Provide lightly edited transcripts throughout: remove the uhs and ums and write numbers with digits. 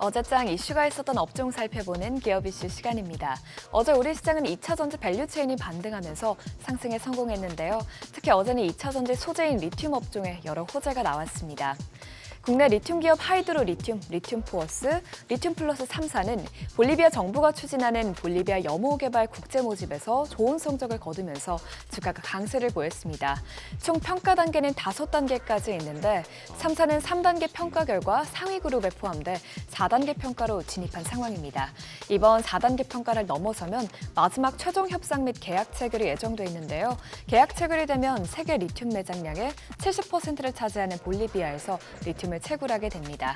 어제장 이슈가 있었던 업종 살펴보는 기업 이슈 시간입니다. 어제 우리 시장은 2차 전지 밸류체인이 반등하면서 상승에 성공했는데요. 특히 어제는 2차 전지 소재인 리튬 업종에 여러 호재가 나왔습니다. 국내 리튬 기업 하이드로 리튬, 리튬 포어스, 리튬 플러스 3사는 볼리비아 정부가 추진하는 볼리비아 염호 개발 국제 모집에서 좋은 성적을 거두면서 주가가 강세를 보였습니다. 총 평가 단계는 5단계까지 있는데 3사는 3단계 평가 결과 상위 그룹에 포함돼 4단계 평가로 진입한 상황입니다. 이번 4단계 평가를 넘어서면 마지막 최종 협상 및 계약 체결이 예정돼 있는데요. 계약 체결이 되면 세계 리튬 매장량의 70%를 차지하는 볼리비아에서 리튬 채굴하게 됩니다.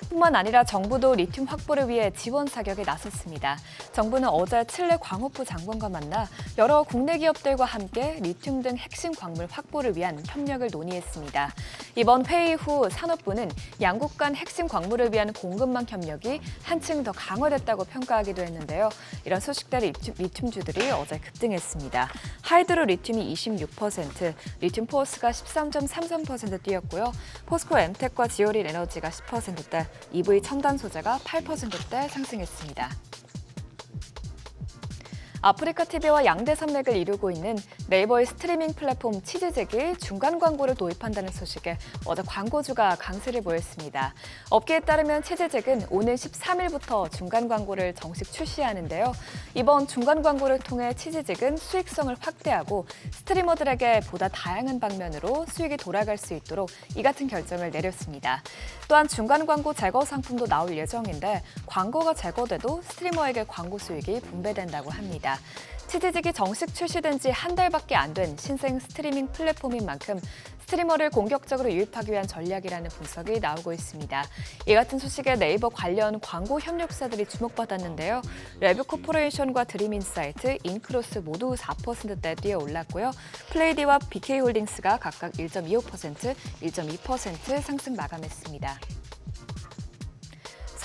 뿐만 아니라 정부도 리튬 확보를 위해 지원 사격에 나섰습니다. 정부는 어제 칠레 광업부 장관과 만나 여러 국내 기업들과 함께 리튬 등 핵심 광물 확보를 위한 협력을 논의했습니다. 이번 회의 후 산업부는 양국 간 핵심 광물을 위한 공급망 협력이 한층 더 강화됐다고 평가하기도 했는데요. 이런 소식들에 리튬주들이 어제 급등했습니다. 하이드로 리튬이 26%, 리튬 포어스가 13.33% 뛰었고요. 포스코 엠텍과 지오린 에너지가 10%대, EV 첨단 소재가 8%대 상승했습니다. 아프리카 TV와 양대 산맥을 이루고 있는 네이버의 스트리밍 플랫폼 치즈잭이 중간 광고를 도입한다는 소식에 어제 광고주가 강세를 보였습니다. 업계에 따르면 치즈잭은 오늘 13일부터 중간 광고를 정식 출시하는데요. 이번 중간 광고를 통해 치즈잭은 수익성을 확대하고 스트리머들에게 보다 다양한 방면으로 수익이 돌아갈 수 있도록 이 같은 결정을 내렸습니다. 또한 중간 광고 제거 상품도 나올 예정인데 광고가 제거돼도 스트리머에게 광고 수익이 분배된다고 합니다. 치즈직이 정식 출시된 지 한 달밖에 안 된 신생 스트리밍 플랫폼인 만큼 스트리머를 공격적으로 유입하기 위한 전략이라는 분석이 나오고 있습니다. 이 같은 소식에 네이버 관련 광고 협력사들이 주목받았는데요. 레뷰코퍼레이션과 드림인사이트, 인크로스 모두 4%대 뛰어 올랐고요. 플레이디와 BK홀딩스가 각각 1.25%, 1.2% 상승 마감했습니다.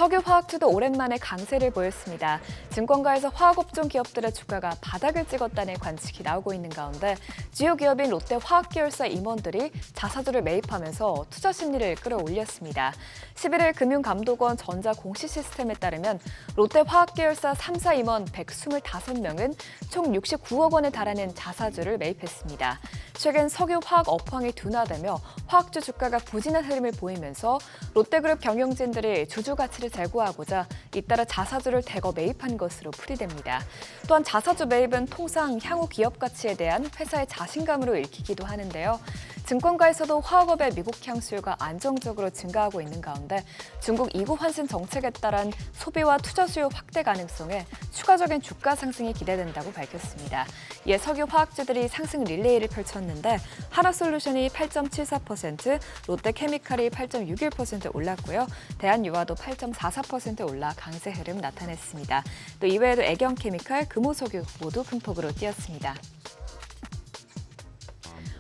석유화학주도 오랜만에 강세를 보였습니다. 증권가에서 화학업종 기업들의 주가가 바닥을 찍었다는 관측이 나오고 있는 가운데 주요 기업인 롯데화학계열사 임원들이 자사주를 매입하면서 투자 심리를 끌어올렸습니다. 11일 금융감독원 전자공시시스템에 따르면 롯데화학계열사 3사 임원 125명은 총 69억 원에 달하는 자사주를 매입했습니다. 최근 석유화학 업황이 둔화되며 화학주 주가가 부진한 흐름을 보이면서 롯데그룹 경영진들이 주주 가치를 제고하고자 잇따라 자사주를 대거 매입한 것으로 풀이됩니다. 또한 자사주 매입은 통상 향후 기업 가치에 대한 회사의 자신감으로 읽히기도 하는데요. 증권가에서도 화학업의 미국향 수요가 안정적으로 증가하고 있는 가운데 중국 2구 환승 정책에 따른 소비와 투자 수요 확대 가능성에 추가적인 주가 상승이 기대된다고 밝혔습니다. 이에 석유화학주들이 상승 릴레이를 펼쳤는데 하나솔루션이 8.74%, 롯데케미칼이 8.61% 올랐고요. 대한유화도 8.44% 올라 강세 흐름 나타냈습니다. 또 이외에도 애경케미칼, 금호석유 모두 큰폭으로 뛰었습니다.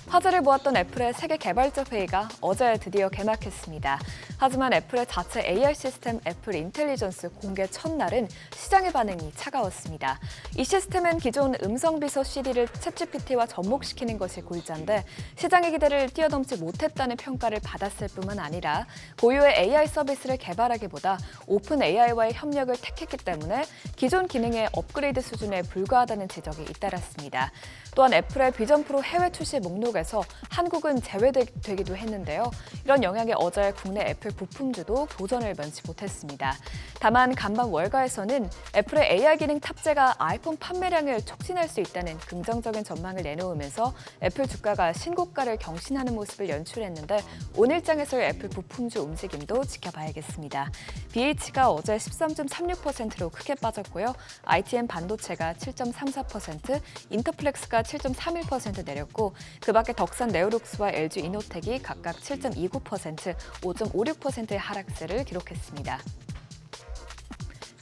화제를 모았던 애플의 세계 개발자 회의가 어제 드디어 개막했습니다. 하지만 애플의 자체 AI 시스템 애플 인텔리전스 공개 첫날은 시장의 반응이 차가웠습니다. 이 시스템은 기존 음성 비서 시리를 챗GPT와 접목시키는 것이 골자인데 시장의 기대를 뛰어넘지 못했다는 평가를 받았을 뿐만 아니라 고유의 AI 서비스를 개발하기보다 오픈 AI와의 협력을 택했기 때문에 기존 기능의 업그레이드 수준에 불과하다는 지적이 잇따랐습니다. 또한 애플의 비전 프로 해외 출시 목록에서 한국은 제외되기도 했는데요. 이런 영향에 어제 국내 애플 부품주도 도전을 면치 못했습니다. 다만 간밤 월가에서는 애플의 AI 기능 탑재가 아이폰 판매량을 촉진할 수 있다는 긍정적인 전망을 내놓으면서 애플 주가가 신고가를 경신하는 모습을 연출했는데 오늘장에서의 애플 부품주 움직임도 지켜봐야겠습니다. BH가 어제 13.36%로 크게 빠졌고요. ITM 반도체가 7.34%, 인터플렉스가 7.31% 내렸고 그 밖에 덕산 네오룩스와 LG 이노텍이 각각 7.29%, 5.56%의 하락세를 기록했습니다.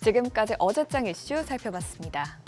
지금까지 어제장 이슈 살펴봤습니다.